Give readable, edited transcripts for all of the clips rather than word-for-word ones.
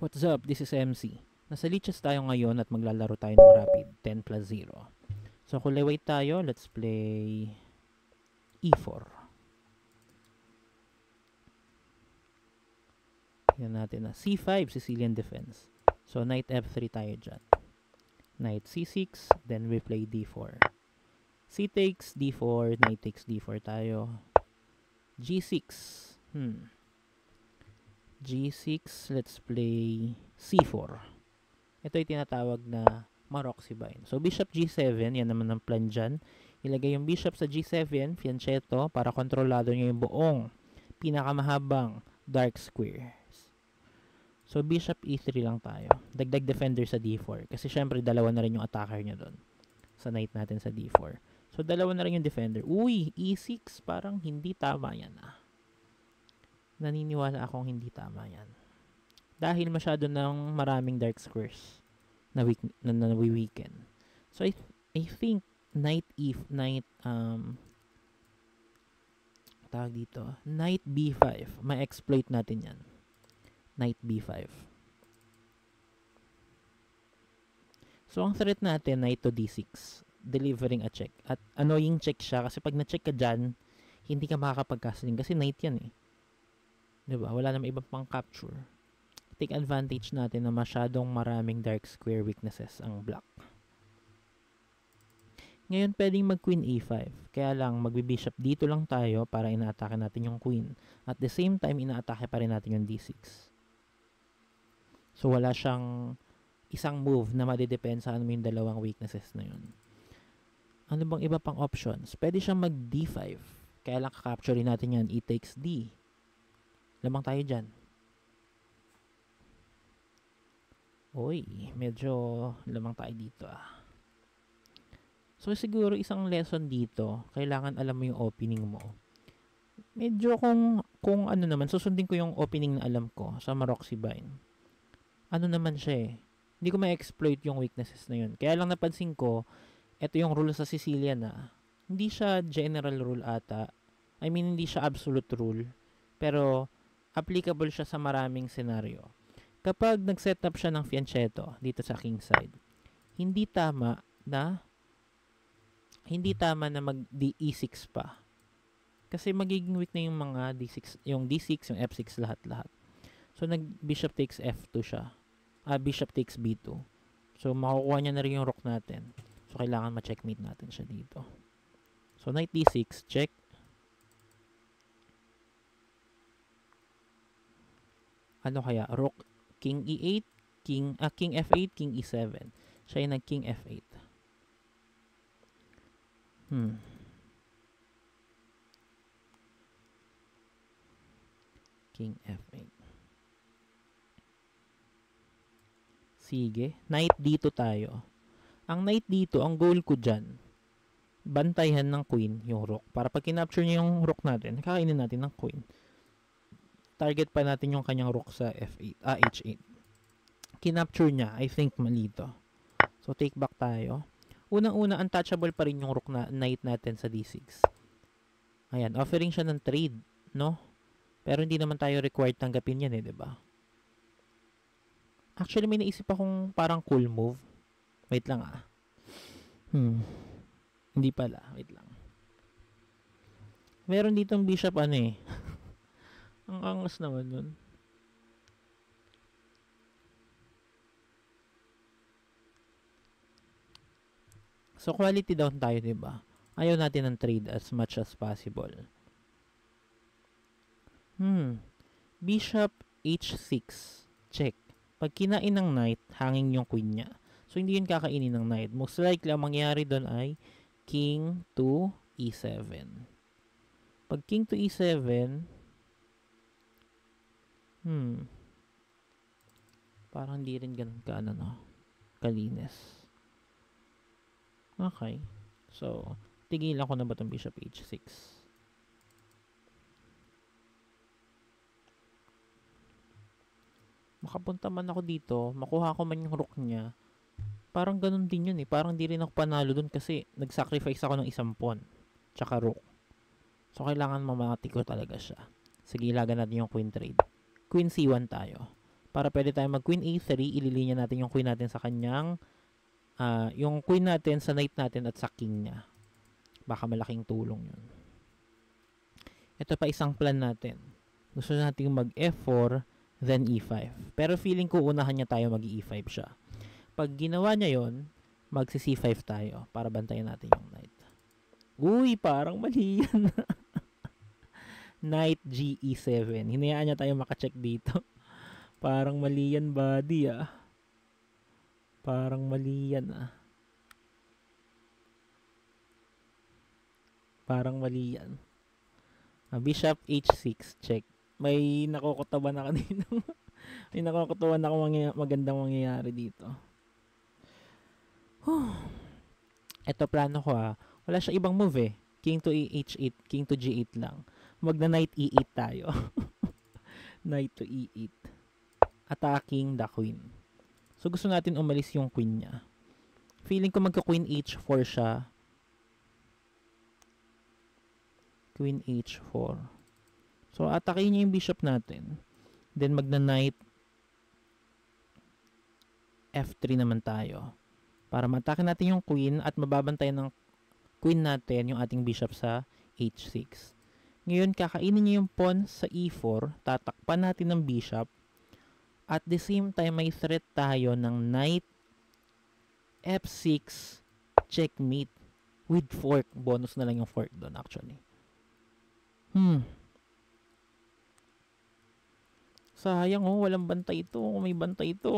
What's up? This is MC. Nasa Lichess tayo ngayon at maglalaro tayo ng Rapid 10 plus 0. So kung leway tayo, let's play E4. Yan natin na C5, Sicilian defense. So knight F3 tayo dyan. Knight C6, then we play D4. C takes D4, knight takes D4 tayo. G6. G6, let's play C4. Ito ay tinatawag na Maroczy bind. So, bishop G7, yan naman ang plan dyan. Ilagay yung bishop sa G7, fianchetto, para kontrolado nyo yung buong pinakamahabang dark squares. So, bishop E3 lang tayo. Dagdag defender sa D4. Kasi syempre, dalawa na rin yung attacker niya doon. Sa knight natin sa D4. So, dalawa na rin yung defender. Uy, E6, parang hindi tama yan Naniniwala akong hindi tama yan. Dahil masyado ng maraming dark squares na weaken. So I think knight tawag dito, knight B5, ma-exploit natin yan. Knight B5. So ang threat natin, knight to D6, delivering a check. At annoying check siya kasi pag na-check ka dyan, hindi ka makakapag-castling kasi knight yan Diba? Wala namang ibang pang capture. Take advantage natin na masyadong maraming dark square weaknesses ang black. Ngayon, pwedeng mag-queen A5. Kaya lang, magbi-bishop dito lang tayo para ina-atake natin yung queen. At the same time, ina-atake pa rin natin yung D6. So, wala siyang isang move na madidepensahan mo yung dalawang weaknesses na yun. Ano bang iba pang options? Pwede siyang mag-D5. Kaya lang, kakapture natin yan. E takes D. Lamang tayo dyan. Uy, medyo lamang tayo dito So, siguro isang lesson dito, kailangan alam mo yung opening mo. Medyo kung ano naman, susundin ko yung opening na alam ko sa Maroczy bind. Ano naman siya Hindi ko ma-exploit yung weaknesses na yun. Kaya lang napansin ko, ito yung rule sa Sicilian Hindi siya general rule ata. I mean, hindi siya absolute rule. Pero, applicable siya sa maraming senaryo. Kapag nag-set up siya ng fianchetto dito sa king side, hindi tama na mag-D6 pa. Kasi magiging weak na yung mga D6, yung F6 lahat-lahat. So nag-bishop takes F2 siya. Bishop takes B2. So makukuha niya na rin yung rook natin. So kailangan ma-checkmate natin siya dito. So knight D6, check. Ano kaya? Rook, king E8, king F8, king E7. Siya yung nag-king F8. King F8. Sige. Knight dito tayo. Ang knight dito, ang goal ko dyan, bantayan ng queen yung rook. Para pag kinapture niya yung rook natin, kakainin natin ng queen. Target pa natin yung kanyang rook sa H8. Kinapture niya, I think mali to. So, take back tayo. Unang-una, untouchable pa rin yung rook na knight natin sa D6. Ayan, offering siya ng trade, no? Pero hindi naman tayo required tanggapin yan diba? Actually, may naisip akong parang cool move. Wait lang Hindi pala, wait lang. Meron ditong bishop Ang angas naman nun. So, quality down tayo, diba? Ayaw natin ng trade as much as possible. Bishop H6. Check. Pag kinain ng knight, hanging yung queen niya. So, hindi yun kakainin ng knight. Most likely, ang mangyayari doon ay king to E7. Pag king to E7, parang hindi rin ganun kalinis. Okay. So, tigilan ko na ba itong bishop H6? Makapunta man ako dito, makuha ko man yung rook niya. Parang ganun din yun Parang di rin ako panalo dun kasi nag-sacrifice ako ng isang pawn. Tsaka rook. So, kailangan mamati ko talaga siya. Sige, ilagan natin yung queen trade. Queen C1 tayo. Para pwede tayong mag queen a3, ililinya natin yung queen natin sa kanyang, yung queen natin sa knight natin at sa king niya. Baka malaking tulong yun. Ito pa isang plan natin. Gusto natin mag f4, then e5. Pero feeling ko unahan niya tayo mag e5 siya. Pag ginawa niya yon, magsi c5 tayo para bantayan natin yung knight. Uy, parang mali yan. Knight g e7. Hinayaan niya tayo makacheck dito. Parang mali yan, buddy, ah. Parang mali yan, ah. Parang mali yan. Bishop h6, check. May nakukutawan na kanina. May nakukutawan na magandang mangyayari dito. Ito plano ko, ah. Wala siya ibang move eh. King to e8, king to g8 lang. Magna knight e8 tayo. Knight to e8. Attacking the queen. So gusto natin umalis yung queen niya. Feeling ko magka queen h4 siya. Queen h4. So atakin niya yung bishop natin. Then magna knight f3 naman tayo. Para matake natin yung queen at mababantayan ng queen natin yung ating bishop sa h6. Ngayon, kakainin niya yung pawn sa e4, tatakpan natin ng bishop, at the same time, may threat tayo ng knight f6 checkmate with fork. Bonus na lang yung fork doon actually. Sayang oh, walang bantay ito. Kung may bantay ito,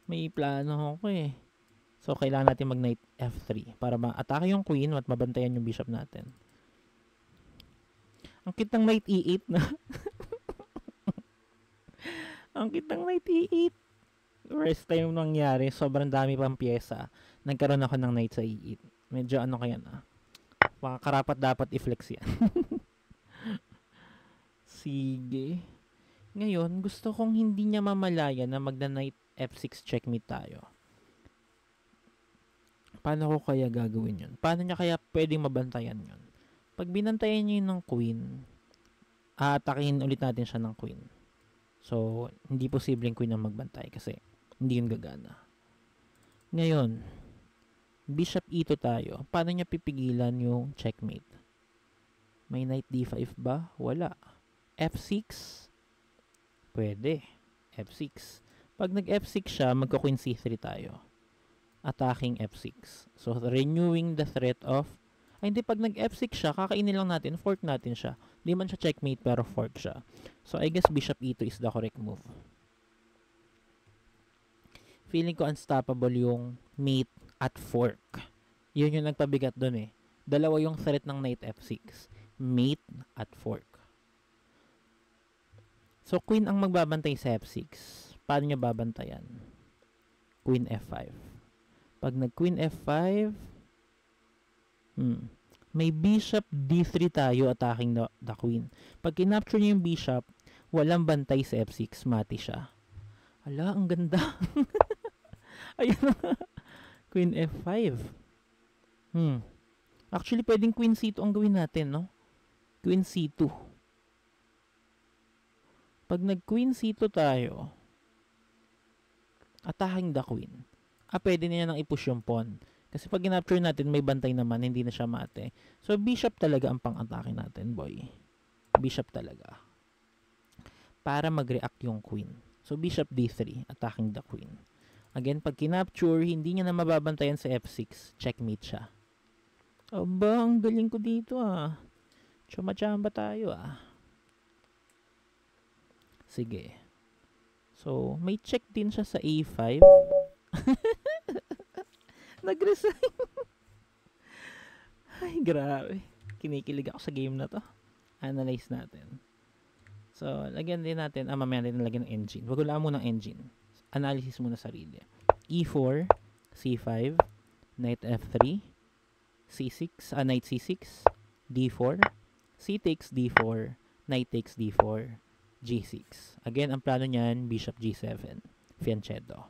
may plano ako eh. So, kailangan natin mag knight f3 para ma-atake yung queen at mabantayan yung bishop natin. Ang kitang knight e8 na. Ang kitang knight e8. First time nangyari, sobrang dami pang pyesa. Nagkaroon ako ng knight sa e8. Medyo ano kaya na. Baka karapat dapat i-flex yan. Sige. Ngayon, gusto kong hindi niya mamalaya na magna knight f6 checkmate tayo. Paano ko kaya gagawin yun? Paano niya kaya pwedeng mabantayan yun? Pag binantayan niya yun ng queen, aatakihin ulit natin siya ng queen. So, hindi posibleng queen ang magbantay kasi hindi yun gagana. Ngayon, bishop e2 tayo. Paano niya pipigilan yung checkmate? May knight d5 ba? Wala. f6? Pwede. f6. Pag nag-f6 siya, magka-queen c3 tayo. Attacking f6. So, renewing the threat of... Ay, hindi. Pag nag-f6 siya, kakainin lang natin, fork natin siya. Hindi man siya checkmate, pero fork siya. So, I guess bishop e2 is the correct move. Feeling ko unstoppable yung mate at fork. Yun yung nagpabigat dun eh. Dalawa yung threat ng knight f6. Mate at fork. So, queen ang magbabantay sa f6. Paano niya babantayan? Queen f5. Pag nag-queen f5, may bishop d3 tayo attacking the queen. Pag kinapture niya yung bishop, walang bantay sa f6. Mati siya. Ala, ang ganda. Ayun na. Queen f5. Actually, pwedeng queen c2 ang gawin natin, no? Queen c2. Pag nag-queen c2 tayo, attacking the queen. Pwede niya nang i-push yung pawn. Kasi pag ginapture natin, may bantay naman, hindi na siya mate. So, bishop talaga ang pang-atake natin, boy. Bishop talaga. Para mag-react yung queen. So, bishop d3, attacking the queen. Again, pag kinapture, hindi niya na mababantayan sa f6. Checkmate siya. Aba, ang galing ko dito ah. Chuma-chamba tayo ah. Sige. So, may check din siya sa a5. Nag-resign. Ay, grabe. Kinikilig ako sa game na to. Analyze natin. So, lagyan din natin, mamaya natin lagyan ng engine. Wagulaan mo ng engine. Analysis muna sarili. E4, C5, Knight F3, C6, Knight C6, D4, C takes D4, Knight takes D4, G6. Again, ang plano niyan, Bishop G7, fianchetto.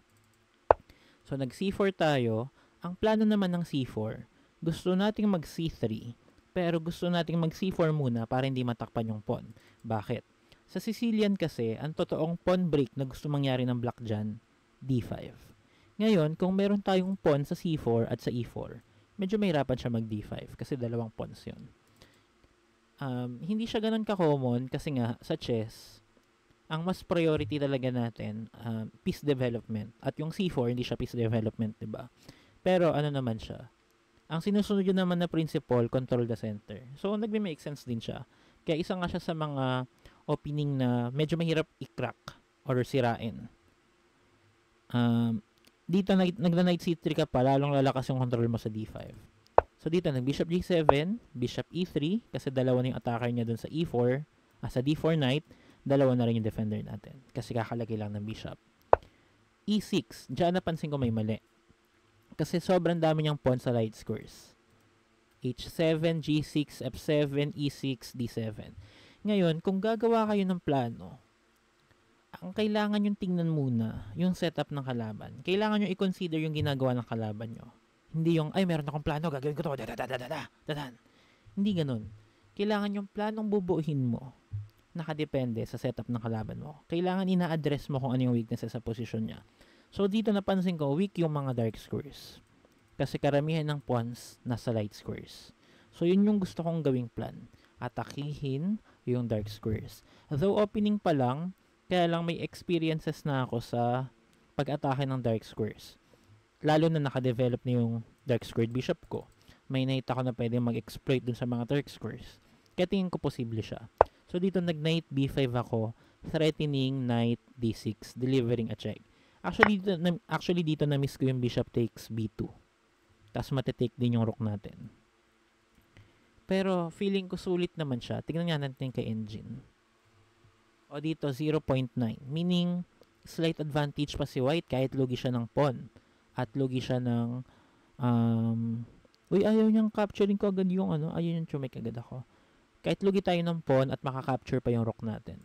So, nag-C4 tayo. Ang plano naman ng C4, gusto nating mag-C3, pero gusto nating mag-C4 muna para hindi matakpan yung pawn. Bakit? Sa Sicilian kasi, ang totoong pawn break na gusto mangyari ng black dyan, D5. Ngayon, kung meron tayong pawn sa C4 at sa E4, medyo mahirapan siya mag D5 kasi dalawang pawns yun. Hindi siya ganun ka-common kasi nga sa chess, ang mas priority talaga natin, piece development. At yung C4, hindi siya piece development, diba? Pero ano naman siya, ang sinusunod yun naman na principle, control the center. So, nagme-make sense din siya. Kaya isa nga siya sa mga opening na medyo mahirap i-crack or sirain. Dito, nagla-knight C3 ka pa, lalong lalakas yung control mo sa D5. So, dito, nag-bishop G7, bishop E3, kasi dalawa na yung attacker niya dun sa E4, sa D4 knight, dalawa na rin yung defender natin, kasi kakalagay lang ng bishop. E6, dyan napansin ko may mali. Kasi sobrang dami niyang pawn sa light squares. H7, G6, F7, E6, D7. Ngayon, kung gagawa kayo ng plano, ang kailangan yung tingnan muna, yung setup ng kalaban. Kailangan nyo i-consider yung ginagawa ng kalaban nyo. Hindi yung, ay, meron akong plano, gagawin ko to, Hindi ganun. Kailangan yung planong bubuuhin mo, nakadepende sa setup ng kalaban mo. Kailangan ina-address mo kung ano yung weaknesses sa posisyon niya. So, dito napansin ko, weak yung mga dark squares. Kasi karamihan ng pawns nasa light squares. So, yun yung gusto kong gawing plan. Atakihin yung dark squares. Though opening pa lang, kaya lang may experiences na ako sa pag-atake ng dark squares. Lalo na nakadevelop na yung dark squared bishop ko. May nakita ko na pwede mag-exploit dun sa mga dark squares. Kaya tingin ko posible siya. So, dito nag-knight b5 ako, threatening knight d6, delivering a check. Actually, dito na-miss ko yung bishop takes b2. Tapos matitake din yung rook natin. Pero feeling ko sulit naman siya. Tignan nga natin kay engine. O dito 0.9. Meaning slight advantage pa si white kahit lugi siya ng pawn. At lugi siya ng ayaw niyang capturing ko agad yung ayaw niyang chumake agad ako. Kahit lugi tayo ng pawn at makaka-capture pa yung rook natin.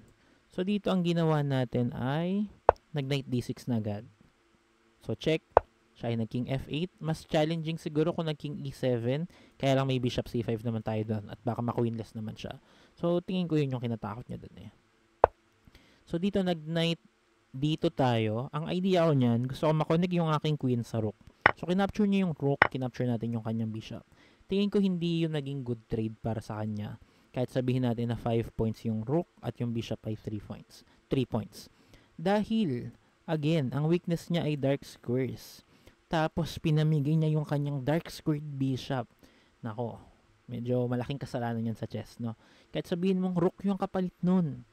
So dito ang ginawa natin ay nag-knight d6 na agad. So check. Siya ay nag-king f8. Mas challenging siguro kung nag-king e7. Kaya lang may bishop c5 naman tayo doon. At baka makuwinless naman siya. So, tingin ko yun yung kinatakot niya doon eh. So, dito nag-knight dito tayo. Ang idea ko niyan, gusto ko makonek yung aking queen sa rook. So, kinapture niya yung rook. Kinapture natin yung kanyang bishop. Tingin ko hindi yung naging good trade para sa kanya. Kahit sabihin natin na 5 points yung rook at yung bishop ay 3 points. 3 points. Dahil, again, ang weakness niya ay dark squares. Tapos, pinamigay niya yung kanyang dark squared bishop. Nako, medyo malaking kasalanan yan sa chess, no? Kahit sabihin mong rook yung kapalit nun.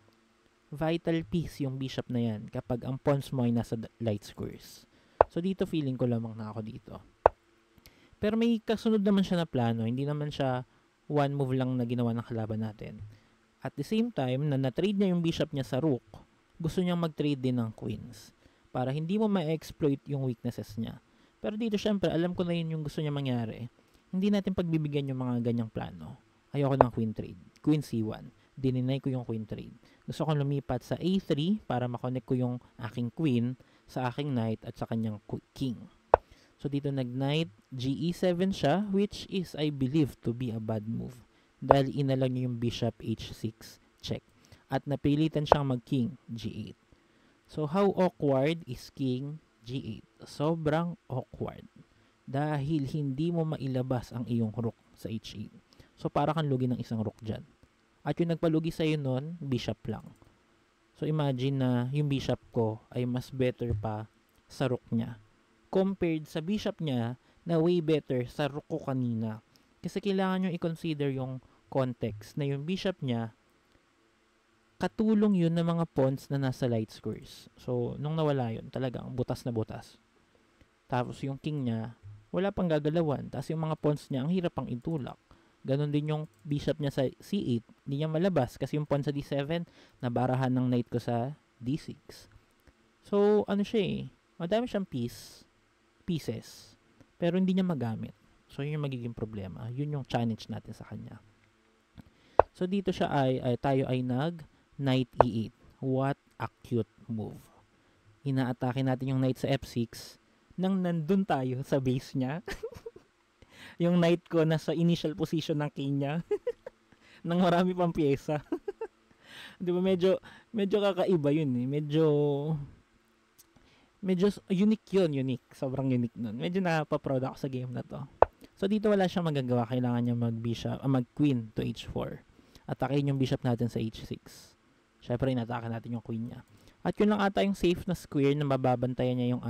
Vital piece yung bishop na yan kapag ang pawns mo ay nasa light squares. So, dito feeling ko lamang na ako dito. Pero may kasunod naman siya na plano. Hindi naman siya one move lang na ginawa ng kalaban natin. At the same time, na na-trade niya yung bishop niya sa rook, gusto niyang mag-trade din ng queens. Para hindi mo ma-exploit yung weaknesses niya. Pero dito, syempre, alam ko na yun yung gusto niya mangyari. Hindi natin pagbibigyan yung mga ganyang plano. Ayoko ng queen trade. Queen c1. Dininay ko yung queen trade. Gusto ko lumipat sa a3 para makonect ko yung aking queen sa aking knight at sa kanyang king. So, dito nag-knight ge7 siya, which is, I believe, to be a bad move. Dahil inalang niya yung bishop h6 check. At napilitan siyang mag-king g8. So, how awkward is king g8? Sobrang awkward. Dahil hindi mo mailabas ang iyong rook sa h8. So, para kang lugi ng isang rook dyan. At yung nagpalugi sa'yo nun, bishop lang. So, imagine na yung bishop ko ay mas better pa sa rook niya. Compared sa bishop niya na way better sa rook ko kanina. Kasi kailangan nyo i-consider yung context na yung bishop niya, katulong yun ng mga pawns na nasa light squares. So, nung nawala yun, talagang butas na butas. Tapos yung king niya, wala pang gagalawan. Tapos yung mga pawns niya, ang hirap pang itulak. Ganon din yung bishop niya sa c8. Hindi niya malabas kasi yung pawn sa d7, nabarahan ng knight ko sa d6. So, ano siya eh, madami siyang pieces. Pero hindi niya magamit. So, yun yung magiging problema. Yun yung challenge natin sa kanya. So, dito siya tayo ay nag-knight e8. What a cute move. Inaatake natin yung knight sa f6 nang nandun tayo sa base niya. Yung knight ko nasa initial position ng king niya. Nang marami pang pyesa. Di ba medyo kakaiba yun eh. Medyo unique yun, unique. Sobrang unique nun. Medyo napaproud ako sa game na to. So dito wala siyang magagawa. Kailangan niya mag-queen to h4. Atakin yung bishop natin sa h6. Syempre, inatake natin yung queen niya. At yun lang ata yung safe na square na mababantayan niya yung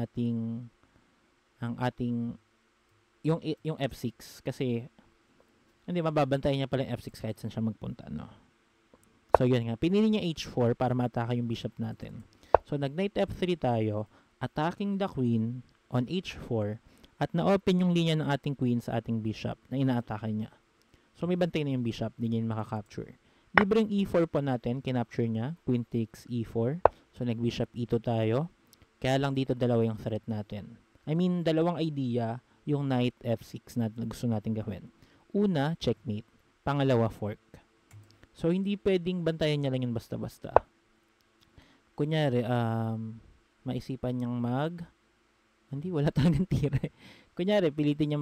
f6. Kasi, hindi, mababantayan niya pala yung f6 kahit saan siya magpunta, no? So, yun nga. Pinili niya h4 para matake yung bishop natin. So, nag-knight f3 tayo, attacking the queen on h4, at na-open yung linya ng ating queen sa ating bishop na inaatake niya. So, may bantay na yung bishop, hindi niya makakapture. Libreng e4 po natin, kinapture niya. Queen takes e4. So, nag-bishop e2 tayo. Kaya lang dito dalawa yung threat natin. I mean, dalawang idea yung knight f6 na gusto natin gawin. Una, checkmate. Pangalawa, fork. So, hindi pwedeng bantayan niya lang yun basta-basta. Kunyari, maisipan niyang hindi, wala talagang tira. Kunyari, pilitin niya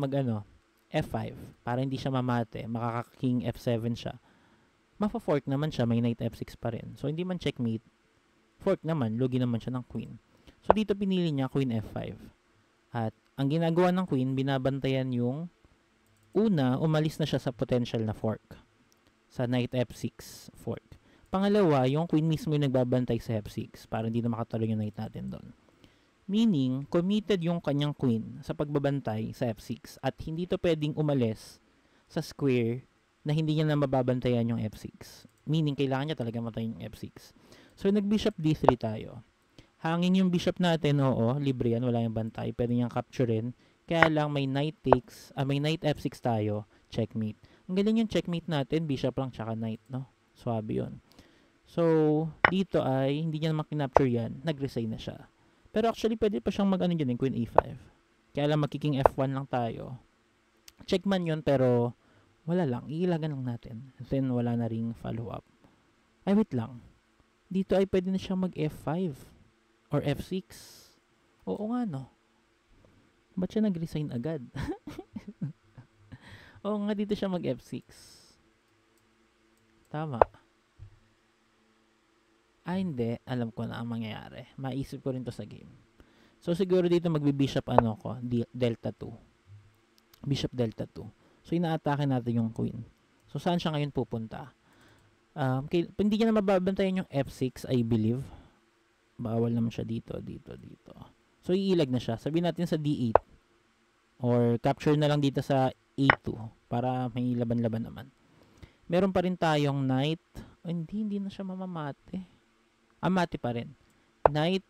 f5 para hindi siya mamate. Makaka-king f7 siya. Mafa-fork naman siya, may knight f6 pa rin. So, hindi man checkmate. Fork naman, lugi naman siya ng queen. So, dito pinili niya queen f5. At, ang ginagawa ng queen, binabantayan yung una, umalis na siya sa potential na fork. Sa knight f6 fork. Pangalawa, yung queen mismo yung nagbabantay sa f6 para hindi na makatalo yung knight natin doon. Meaning, committed yung kanyang queen sa pagbabantay sa f6 at hindi to pwedeng umalis sa square na hindi niya na mababantayan yung f6. Meaning, kailangan niya talaga matayin yung f6. So, nag-bishop d3 tayo. Hangin yung bishop natin, oo, libre yan, wala yung bantay. Pwede niyang capturein. Kaya lang may knight f6 tayo, checkmate. Ang galing yung checkmate natin, bishop lang tsaka knight, no? Swabe yun. So, dito ay, hindi niya naman kinapture yan, nag-resign na siya. Pero actually, pwede pa siyang dyan, queen a5. Kaya lang, magkiking f1 lang tayo. Check man yun, pero wala lang, iilagan lang natin. Then, wala na ring follow-up. Ay, wait lang. Dito ay pwede na siyang mag f5 or f6. Oo nga, no? Ba't siya nag-resign agad? Oo nga, dito siya mag f6. Tama. Hindi. Alam ko na ang mangyayari. Maisip ko rin to sa game. So, siguro dito magbi-bishop delta 2. Bishop delta 2. So, inaatake natin yung queen. So, saan siya ngayon pupunta? Hindi niya na mababantayan yung f6, I believe. Bawal naman siya dito. So, iilag na siya. Sabihin natin sa d8. Or, capture na lang dito sa a2. Para may laban-laban naman. Meron pa rin tayong knight. Hindi na siya mamamate. Mate pa rin. Knight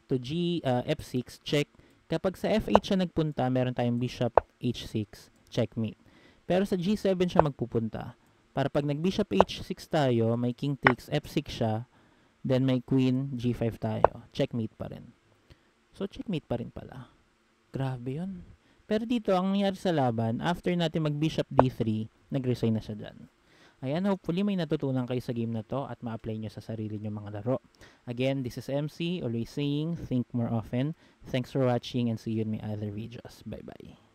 to f6, check. Kapag sa f8 siya nagpunta, meron tayong bishop h6, checkmate. Pero sa g7 siya magpupunta. Para pag nag-bishop h6 tayo, may king takes f6 siya, then may queen g5 tayo. Checkmate pa rin. So, checkmate pa rin pala. Grabe yun. Pero dito, ang nangyari sa laban, after natin mag-bishop d3, nag-resign na siya dyan. Ayan, hopefully may natutunan kayo sa game na to at ma-apply nyo sa sarili nyo mga laro. Again, this is MC, always saying, think more often. Thanks for watching and see you in my other videos. Bye-bye.